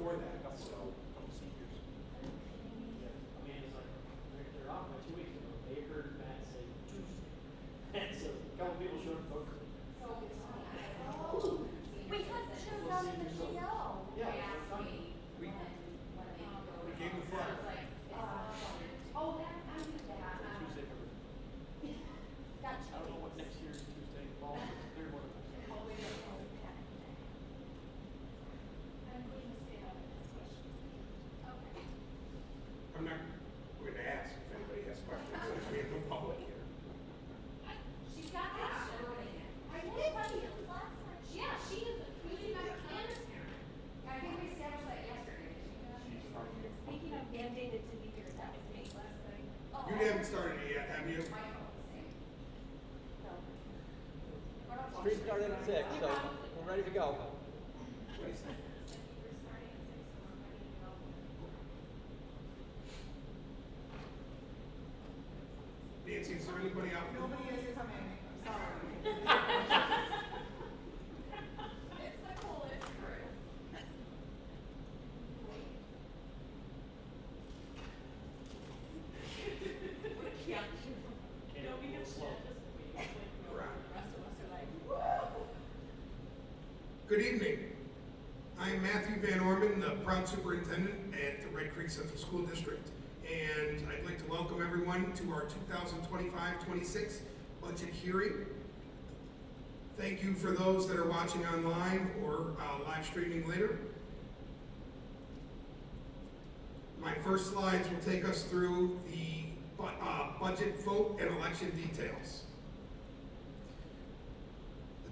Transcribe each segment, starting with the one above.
before that, so. Couple seniors. Amanda's like, they're off by 2 weeks ago. They heard Matt say Tuesday. And so a couple people showed up. Wait, because it shows up in the PO. Yeah. We gave the flag. Oh, that, I knew that. Tuesday for Gotcha. I don't know what next year's Tuesday falls, but they're one of them. I'm not going to ask if anybody has questions, since we have no public here. She's got that. I did tell you last time. Yeah, she is a really nice candidate. I think we established that yesterday. Speaking of mandated to be here, that was me last night. You haven't started it yet, have you? Street started at 6, so we're ready to go. What do you say? Nancy, is there anybody out there? Nobody is coming, I'm sorry. It's the coolest crew. Nobody gets Slow. the rest of us are like, whoa. Good evening. I am Matthew Van Orman, the proud superintendent at the Red Creek Central School District. And I'd like to welcome everyone to our 2025-26 budget hearing. Thank you for those that are watching online or live streaming later. My first slides will take us through the budget vote and election details.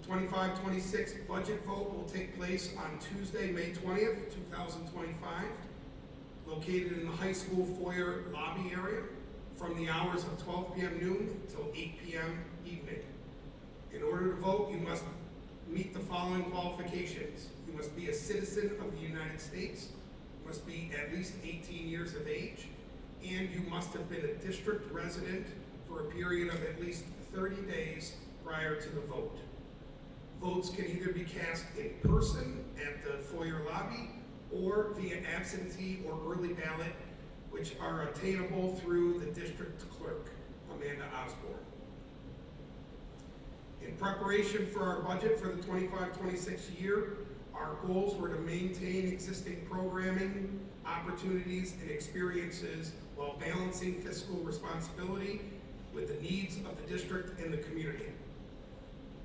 The 25-26 budget vote will take place on Tuesday, May 20th, 2025, located in the high school foyer lobby area from the hours of 12 p.m. noon till 8 p.m. evening. In order to vote, you must meet the following qualifications. You must be a citizen of the United States, you must be at least 18 years of age, and you must have been a district resident for a period of at least 30 days prior to the vote. Votes can either be cast in person at the foyer lobby or via absentee or early ballot, which are attainable through the district clerk, Amanda Osborne. In preparation for our budget for the 25-26 year, our goals were to maintain existing programming, opportunities, and experiences while balancing fiscal responsibility with the needs of the district and the community.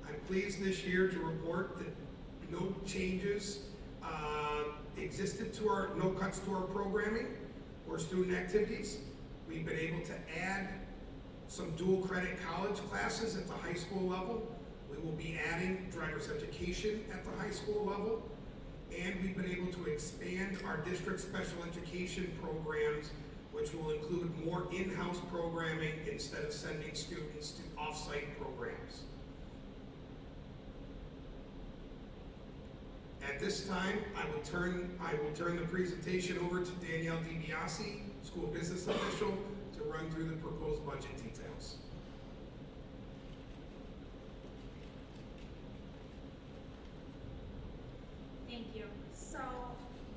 I'm pleased this year to report that no changes existed to no cuts to our programming or student activities. We've been able to add some dual credit college classes at the high school level. We will be adding driver's education at the high school level. And we've been able to expand our district special education programs, which will include more in-house programming instead of sending students to off-site programs. At this time, I will turn the presentation over to Danielle DiBiase, school business official, to run through the proposed budget details. Thank you. So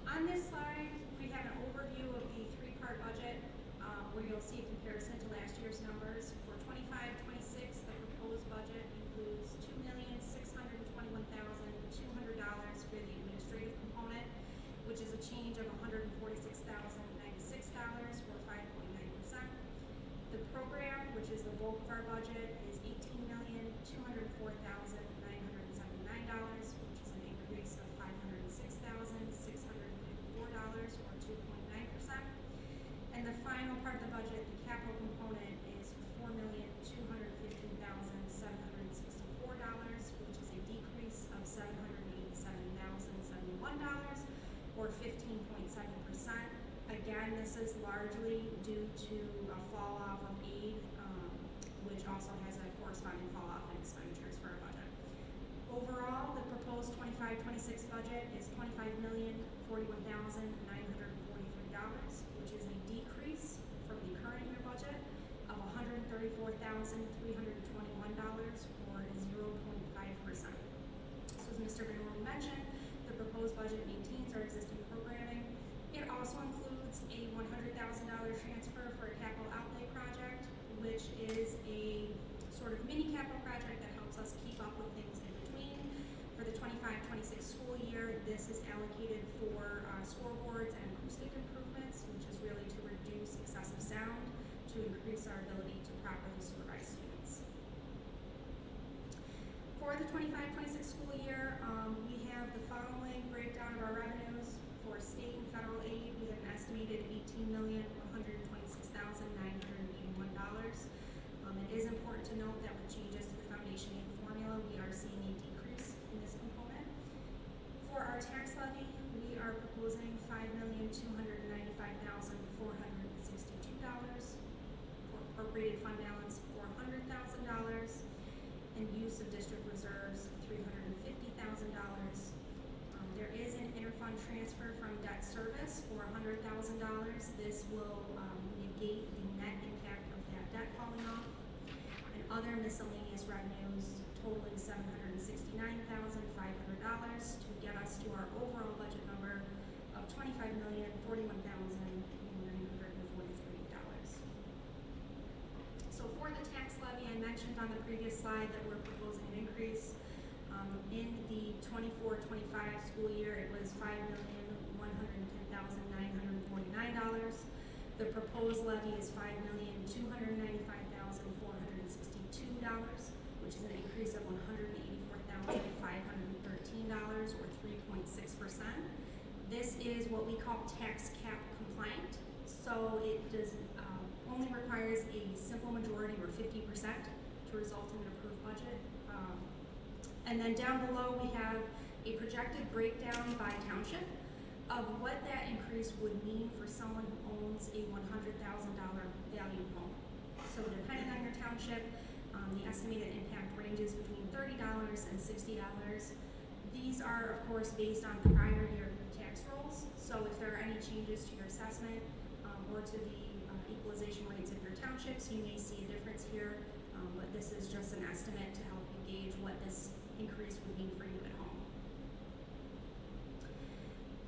on this slide, we have an overview of the three-part budget where you'll see a comparison to last year's numbers. For 25-26, the proposed budget includes $2,621,200 for the administrative component, which is a change of $146,096 or 5.9%. The program, which is the bulk of our budget, is $18,204,979, which is an increase of $506,654 or 2.9%. And the final part of the budget, the capital component, is $4,215,764, which is a decrease of $787,071 or 15.7%. Again, this is largely due to a fall off of aid, which also has a corresponding fall off in expenditures for our budget. Overall, the proposed 25-26 budget is $25,041,943, which is a decrease from the current year budget of $134,321 or 0.5%. So as Mr. Van Orman mentioned, the proposed budget maintains our existing programming a $100,000 transfer for a capital outlay project, which is a sort of mini capital project that helps us keep up with things in between. For the 25-26 school year, this is allocated for scoreboards and acoustic improvements, which is really to reduce excessive sound, to increase our ability to properly supervise students. For the 25-26 school year, we have the following breakdown of our revenues. For state and federal aid, we have an estimated $18,126,981. It is important to note that with changes to the foundation aid formula, we are seeing a decrease in this component. For our tax levy, we are proposing $5,295,462. For appropriated fund balance, $400,000. And use of district reserves, $350,000. There is an interfund transfer from debt service for $100,000. This will negate the net impact of that debt falling off. And other miscellaneous revenues totaling $769,500 to get us to our overall budget number of $25,041,943. So for the tax levy, I mentioned on the previous slide that we're proposing an increase. In the 24-25 school year, it was $5,110,949. The proposed levy is $5,295,462, which is an increase of $184,513, or 3.6%. This is what we call tax cap compliant. So it does only requires a simple majority, or 50%, to result in an approved budget. And then down below, we have a projected breakdown by township of what that increase would mean for someone who owns a $100,000 value home. So depending on your township, the estimated impact ranges between $30 and $60. These are, of course, based on prior year tax rolls. So if there are any changes to your assessment or to the equalization rates of your townships, you may see a difference here, but this is just an estimate to help you gauge what this increase would mean for you at home.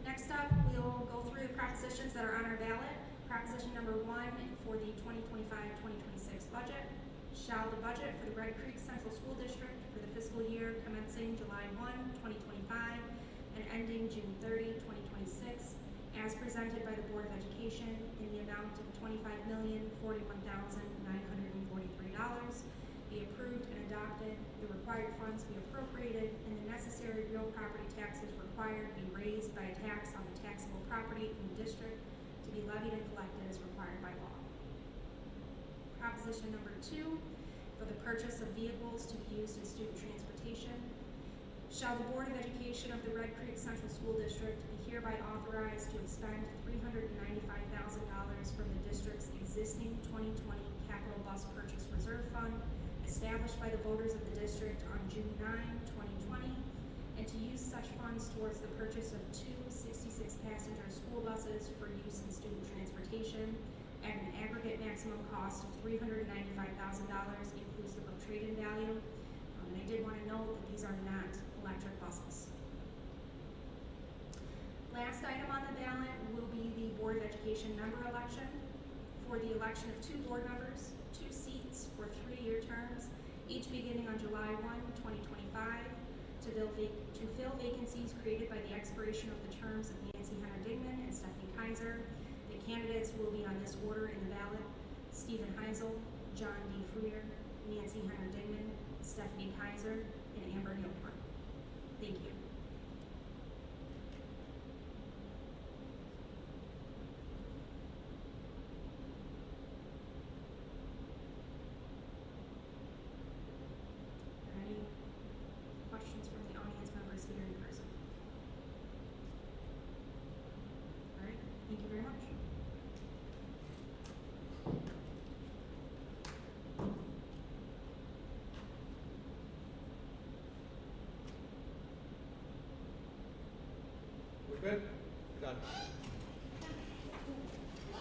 Next up, we'll go through the propositions that are on our ballot. Proposition number 1 for the 2025-2026 budget. Shall the budget for the Red Creek Central School District for the fiscal year commencing July 1, 2025 and ending June 30, 2026, as presented by the Board of Education in the amount of $25,041,943, be approved and adopted, the required funds be appropriated, and the necessary real property taxes required be raised by a tax on the taxable property in the district to be levied and collected as required by law. Proposition number 2, for the purchase of vehicles to be used in student transportation. Shall the Board of Education of the Red Creek Central School District be hereby authorized to expend $395,000 from the district's existing 2020 Capital Bus Purchase Reserve Fund, established by the voters of the district on June 9, 2020, and to use such funds towards the purchase of 2 66-passenger school buses for use in student transportation at an aggregate maximum cost of $395,000 inclusive of trade-in value. And I did want to note that these are not electric buses. Last item on the ballot will be the Board of Education member election. For the election of 2 board members, 2 seats for 3-year terms, each beginning on July 1, 2025, to fill vacancies created by the expiration of the terms of Nancy Hunter Dingman and Stephanie Kaiser. The candidates will be on this order in the ballot: Stephen Heisel, John D. Freer, Nancy Hunter Dingman, Stephanie Kaiser, and Amber Neilhorn. Thank you. Any questions from the audience members here in person? All right, thank you very much. We're good? Done.